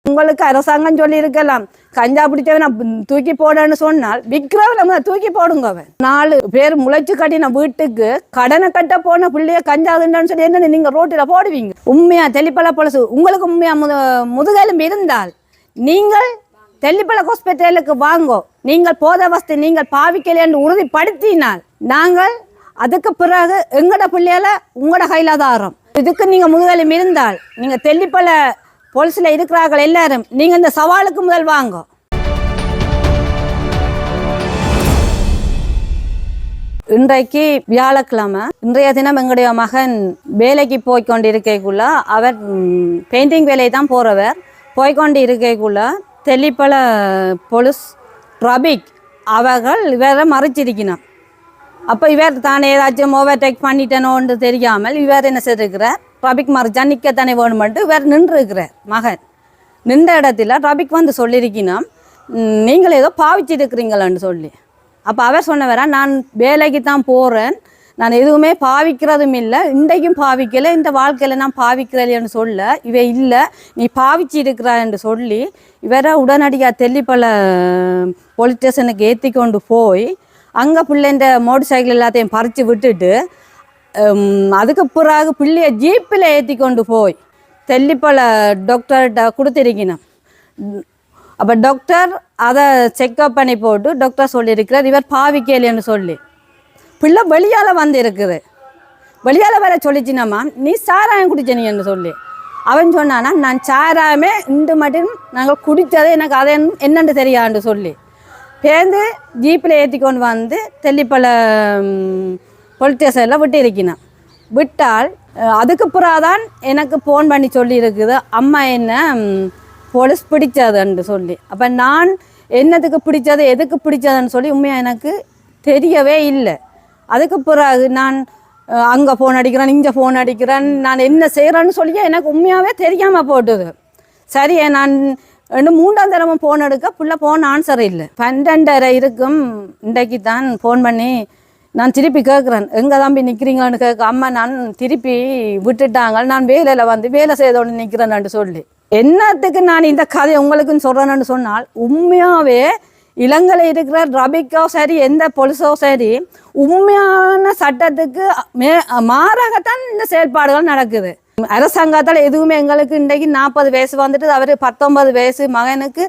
உங்களுக்கு அரசாங்கம் சொல்லி இருக்கலாம் கஞ்சா பிடிச்சவன் தூக்கி போடன்னு சொன்னால் விற்கிறவன் தூக்கி போடுங்க. அவன் 4 பேர் முளைச்சு கட்டின வீட்டுக்கு கடனை கட்ட போன பிள்ளைய கஞ்சா தின்னு சொல்லி என்ன நீங்க ரோட்டில் போடுவீங்க? உண்மையா தெல்லிப்பள பொலசு உங்களுக்கு உண்மையா முதுகெலும்பு இருந்தால் நீங்கள் தெல்லிப்பள ஹாஸ்பிட்டலுக்கு வாங்கோ. நீங்கள் போத வசதி நீங்கள் பாவிக்கலை என்று உறுதிப்படுத்தினால் நாங்கள் அதுக்கு பிறகு எங்கட பிள்ளையால உங்களோட கையில தாரோம். இதுக்கு நீங்க முதுகெலும்பு இருந்தால் நீங்க தெல்லிப்பள போலீஸ்ல இருக்கிறார்கள் எல்லாரும் நீங்க இந்த சவாலுக்கு முதல் வாங்க. இன்றைக்கு வியாழக்கிழமை, இன்றைய தினம் எங்களுடைய மகன் வேலைக்கு போய்கொண்டிருக்கைக்குள்ள அவர் பெயிண்டிங் வேலையை தான் போறவர். போய்கொண்டு இருக்கைக்குள்ள தெல்லிப்பள போலீஸ் ரபிக் அவர்கள் இவரை மறைச்சிருக்கணும். அப்போ இவர் தானே ஏதாச்சும் ஓவர்டேக் பண்ணிட்டனோன்னு தெரியாமல் இவர் என்ன செய்திருக்கிறார், ரபிக் மறைச்சா நிற்கத்தானே வேணுமென்ட்டு இவர் நின்று இருக்கிறார். மகன் நின்ற இடத்துல ரபிக் வந்து சொல்லியிருக்கணும் நீங்கள் ஏதோ பாவிச்சிருக்கிறீங்களான்னு சொல்லி. அப்போ அவர் சொன்னவரா நான் வேலைக்கு தான் போகிறேன், நான் எதுவுமே பாவிக்கிறதும் இல்லை, இன்றைக்கும் பாவிக்கலை, இந்த வாழ்க்கையில் நான் பாவிக்கிறேன்னு சொல்ல இவ இல்லை நீ பாவிச்சு இருக்கிறான்னு சொல்லி இவரை உடனடியாக தெல்லிப்பள போலீஸ் ஸ்டேஷனுக்கு ஏற்றி கொண்டு போய் அங்கே பிள்ளைன்ற மோட்டர் சைக்கிள் எல்லாத்தையும் பறித்து விட்டுட்டு அதுக்கு பிறகு பிள்ளைய ஜீப்பில் ஏற்றி கொண்டு போய் தெல்லிப்பள டாக்டர்கிட்ட கொடுத்துருக்கணும். அப்போ டாக்டர் அதை செக்அப் பண்ணி போட்டு டாக்டர் சொல்லியிருக்கிறார் இவர் பாவிக்கலைன்னு சொல்லி. பிள்ளை வெளியால் வந்து இருக்குது, வெளியால் வர சொல்லிச்சினம்மா நீ சாராயம் குடிச்சனீன்னு சொல்லி. அவன் சொன்னானா நான் சாராயமே இன்று மட்டும் நாங்கள் குடித்தது எனக்கு அதை என்னென்னு தெரியான்னு சொல்லி பேருந்து ஜீப்பில் ஏற்றி கொண்டு வந்து தெல்லிப்பள போலீஸ் ஸ்டேஷனில் விட்டு இருக்கணும். விட்டால் அதுக்கு பிறகுதான் எனக்கு ஃபோன் பண்ணி சொல்லி இருக்குது அம்மா என்ன போலீஸ் பிடிச்சதுன்னு சொல்லி. அப்போ நான் என்னத்துக்கு பிடிச்சது எதுக்கு பிடிச்சதுன்னு சொல்லி உண்மையாக எனக்கு தெரியவே இல்லை. அதுக்கு பிறகு நான் அங்கே ஃபோன் அடிக்கிறேன் இங்கே ஃபோன் அடிக்கிறேன் நான் என்ன செய்கிறேன்னு சொல்லி எனக்கு உண்மையாகவே தெரியாமல் போட்டுது. சரி நான் 3ஆம் தடவை ஃபோன் எடுக்க புள்ள ஃபோன் ஆன்சர் இல்லை. 12:30 இருக்கும். இன்றைக்கு தான் ஃபோன் பண்ணி நான் திருப்பி கேட்குறேன் எங்கே தம்பி நிற்கிறீங்கன்னு கேட்க. அம்மா நான் திருப்பி விட்டுட்டாங்க, நான் வேலையில் வந்து வேலை செய்தோன்னு நிற்கிறேன்னு சொல்லி. என்னத்துக்கு நான் இந்த கதை உங்களுக்குன்னு சொல்கிறேன்னு சொன்னால் உண்மையாகவே இலங்கையில் இருக்கிற ரபிக்கோ சரி எந்த போலீஸோ சரி உண்மையான சட்டத்துக்கு மாறாகத்தான் இந்த செயல்பாடுகள் நடக்குது. அரசாங்கத்தால் எதுவுமே எங்களுக்கு இன்றைக்கு 40 வயசு வந்துட்டு அவர் 19 வயசு மகனுக்கு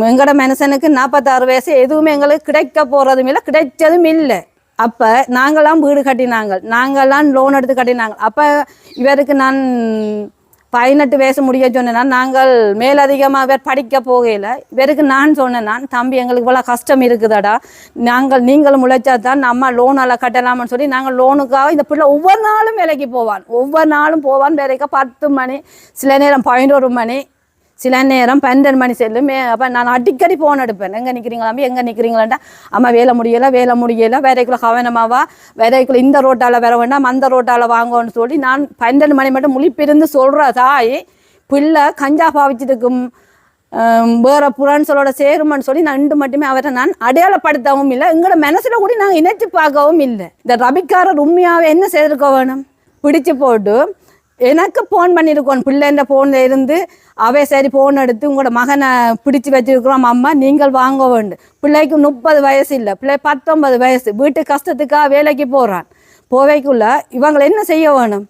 எங்களோட மனுஷனுக்கு 46 வயசு எதுவுமே எங்களுக்கு கிடைக்க போகிறதும் இல்லை, கிடைச்சதும் இல்லை. அப்போ நாங்களாம் வீடு கட்டினாங்க, நாங்களாம் லோன் எடுத்து கட்டினாங்க. அப்போ இவருக்கு நான் 18 வயசு முடிய சொன்னேன்னா நாங்கள் மேலதிகமாக இவர் படிக்க போகையில் இவருக்கு நான் சொன்னேன் நான் தம்பி எங்களுக்கு இவ்வளோ கஷ்டம் இருக்குதாடா, நீங்கள் முளைச்சா தான் அம்மா லோனெல்லாம் கட்டலாம்னு சொல்லி நாங்கள் லோனுக்காக இந்த பிள்ளை ஒவ்வொரு நாளும் வேலைக்கு போவான், ஒவ்வொரு நாளும் போவான் வேலைக்கு 10 மணி, சில நேரம் 11 மணி, சில நேரம் 12 மணி செல்லும். அப்போ நான் அடிக்கடி ஃபோன் எடுப்பேன் எங்கே நிற்கிறீங்களாம்பி எங்கே நிற்கிறீங்களாண்டா அம்மா வேலை முடியலை வேலைக்குள்ளே கவனமாவா வேலைக்குள்ளே இந்த ரோட்டால் வர வேண்டாம் அந்த ரோட்டால் வாங்கன்னு சொல்லி நான் 12 மணி மட்டும் முழிப்பிருந்து சொல்கிற தாய் பிள்ளை கஞ்சா பாவிச்சதுக்கும் வேறு புறான்ஸலோட சேருமான்னு சொல்லி நான் 2 மட்டுமே அவரை நான் அடையாளப்படுத்தவும் இல்லை, எங்களோட மனசில் கூட நாங்கள் இணைச்சி பார்க்கவும் இல்லை. இந்த ரபிக்காரர் உண்மையாகவே என்ன செய்திருக்க வேணும், பிடிச்சி போட்டு எனக்கு ஃபோன் பண்ணியிருக்கோம் பிள்ளைன்ற ஃபோனில் இருந்து அவை சரி ஃபோன் எடுத்து உங்களோட மகனை பிடிச்சி வச்சிருக்கிறோம் அம்மா நீங்கள் வாங்க வேண்டும். பிள்ளைக்கு 30 வயசு இல்லை, பிள்ளை 19 வயசு, வீட்டு கஷ்டத்துக்காக வேலைக்கு போகிறான். போவைக்குள்ள இவங்களை என்ன செய்ய வேணும்,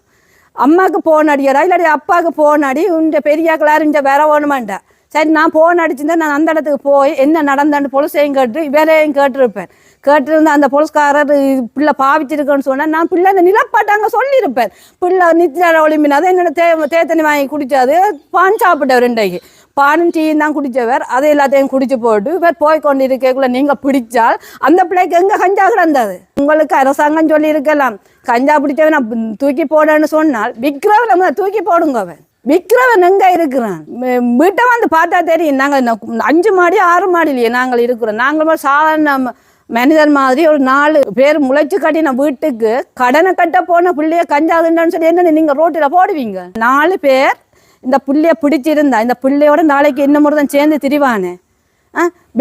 அம்மாவுக்கு ஃபோன் அடிக்கிறா இல்லாட்டி அப்பாவுக்கு ஃபோன் அடி இந்த பெரியாக்களார் இங்கே வர வேணுமாண்டா. சரி நான் ஃபோன் அடிச்சுருந்தேன் நான் அந்த இடத்துக்கு போய் என்ன நடந்தான்னு போலீஸையும் கேட்டு வேலையும் கேட்டிருப்பேன். கேட்டிருந்தேன் அந்த போலீஸ்காரர் பிள்ளை பாவிச்சிருக்கேன்னு சொன்னால் நான் பிள்ளை அந்த நிலப்பாட்டாங்க சொல்லியிருப்பேன். பிள்ளை நித்தியார ஒளிம்பினாதான் என்னோட தேத்தனி வாங்கி குடித்தாது, பான் சாப்பிட்டவர் இன்றைக்கு பானும் டீயும் தான் குடித்தவர், அதை எல்லாத்தையும் குடிச்சு போட்டு இவர் போய் கொண்டு இருக்கக்குள்ள நீங்கள் பிடிச்சால் அந்த பிள்ளைக்கு எங்கே கஞ்சா கிடந்தது? உங்களுக்கு அரசாங்கம் சொல்லி இருக்கலாம் கஞ்சா பிடிச்சவன் தூக்கி போடன்னு சொன்னால் விற்கிறவன் தூக்கி போடுங்க. அவன் விற்கிறவன் எங்கே இருக்கிறான்? வீட்டை வந்து பார்த்தா தெரியும். நாங்கள் 5 மாடி 6 மாடிலையே நாங்கள் இருக்கிறோம். நாங்கள் சாதாரண மனிதன் மாதிரி ஒரு 4 பேர் முளைச்சு கட்டின வீட்டுக்கு கடனை கட்ட போன பிள்ளைய கஞ்சாதுன்னு சொல்லி என்ன நீங்கள் ரோட்டில் போடுவீங்க? 4 பேர் இந்த பிள்ளைய பிடிச்சிருந்தா இந்த பிள்ளையோட நாளைக்கு என்ன முறைதான் சேர்ந்து திரிவானே.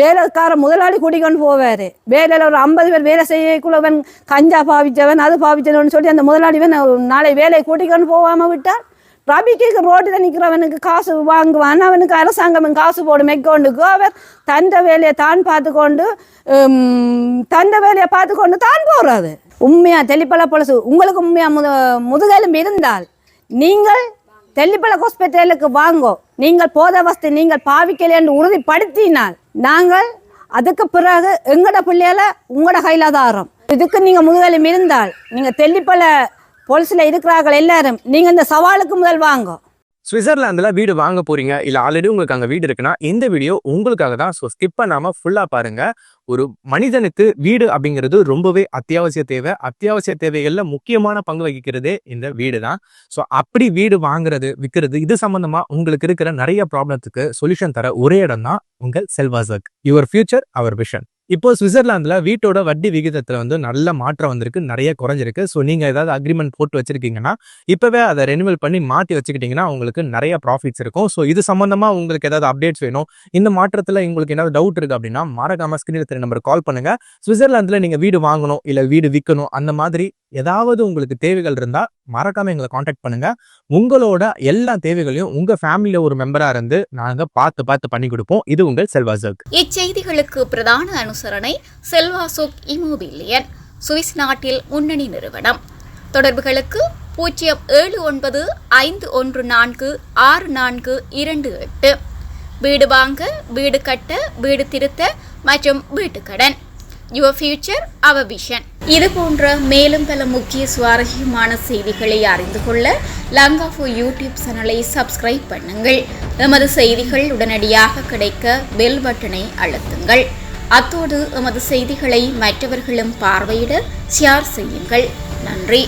வேலைக்கார முதலாளி கூட்டிக்கொண்டு போவார். வேலையில் ஒரு 50 பேர் வேலை செய்யக்குள்ளவன் கஞ்சா பாவிச்சவன் அது பாவிச்சவன் சொல்லி அந்த முதலாளிவன் நாளை வேலையை கூட்டிக்கொண்டு போகாமல் விட்டால் ரபிக்கு ரோட்டில் நிற்கிறவனுக்கு காசு வாங்குவான், அவனுக்கு அரசாங்கம் காசு போடும் அக்கௌண்ட்டுக்கு. அவர் தந்த வேலையை தான் பார்த்துக்கொண்டு தான் போகிறது. உண்மையா தெல்லிப்பள பொலிசு உங்களுக்கு உண்மையா முதுகெலும்பு இருந்தால் நீங்கள் தெல்லிப்பள ஹாஸ்பிட்டலுக்கு வாங்கோ. நீங்கள் போதவஸ்து நீங்கள் பாவிக்கலை என்று உறுதிப்படுத்தினால் நாங்கள் அதுக்கு பிறகு எங்கட பிள்ளையால உங்களோட கையில தாரோம். இதுக்கு நீங்க முதுகெலும்பு இருந்தால் நீங்க தெல்லிப்பள பொலிசில் இருக்கிறார்கள் எல்லாரும் நீங்க இந்த சவாலுக்கு முதல் வாங்க. சுவிட்சர்லாந்துல வீடு வாங்க போறீங்க, இல்ல ஆல்ரெடி உங்களுக்கு அங்க வீடு இருக்குன்னா இந்த வீடியோ உங்களுக்காக தான். ஸோ ஸ்கிப் பண்ணாம ஃபுல்லா பாருங்க. ஒரு மனிதனுக்கு வீடு அப்படிங்கிறது ரொம்பவே அத்தியாவசிய தேவை. அத்தியாவசிய தேவைகள்ல முக்கியமான பங்கு வகிக்கிறதே இந்த வீடு தான். ஸோ அப்படி வீடு வாங்குறது விற்கிறது இது சம்பந்தமா உங்களுக்கு இருக்கிற நிறைய ப்ராப்ளத்துக்கு சொல்யூஷன் தர ஒரே இடம் தான் உங்கள் செல்வாசக். Your future our vision. இப்போ சுவிட்சர்லாந்துல வீட்டோட வட்டி விகிதத்துல நல்ல மாற்றம் வந்திருக்கு, நிறைய குறைஞ்சிருக்கு. ஸோ நீங்க ஏதாவது அக்ரிமெண்ட் போட்டு வச்சிருக்கீங்கன்னா இப்பவே அதை ரெனிவல் பண்ணி மாற்றி வச்சுக்கிட்டீங்கன்னா உங்களுக்கு நிறைய ப்ராஃபிட்ஸ் இருக்கும். ஸோ இது சம்பந்தமா உங்களுக்கு ஏதாவது அப்டேட்ஸ் வேணும், இந்த மாற்றத்துல உங்களுக்கு ஏதாவது டவுட் இருக்கு அப்படின்னா மறக்காம ஸ்கிரீன்ல தெரிய நம்பர் கால் பண்ணுங்க. சுவிட்சர்லாந்துல நீங்க வீடு வாங்கணும் இல்ல வீடு விற்கணும் அந்த மாதிரி ஏதாவது உங்களுக்கு தேவைகள் இருந்தா மறக்காம எங்களை காண்டாக்ட் பண்ணுங்க. உங்களோட எல்லா தேவைகளையும் உங்க ஃபேமிலியில ஒரு மெம்பரா இருந்து நாங்க பார்த்து பண்ணி கொடுப்போம். இது உங்கள் செல்வாசக். இச்செய்திகளுக்கு பிரதான அனுசரணை செல்வாசோக் இமோபிலியன், சுவிஸ் நாட்டில் முன்னணி நிறுவனம். தொடர்புகளுக்கு 0795146428. வீடு வாங்க, வீடு கட்ட, வீடு திருத்த மற்றும் வீட்டுக்கடன். Your future our vision. இது போன்ற மேலும் பல முக்கிய சுவாரஸ்யமான செய்திகளை அறிந்து கொள்ள லங்காஃபோ யூடியூப் சேனலை சப்ஸ்கிரைப் பண்ணுங்கள். எமது செய்திகள் உடனடியாக கிடைக்க பெல் பட்டனை அழுத்துங்கள். அத்தோடு எமது செய்திகளை மற்றவர்களும் பார்வையிட ஷேர் செய்யுங்கள். நன்றி.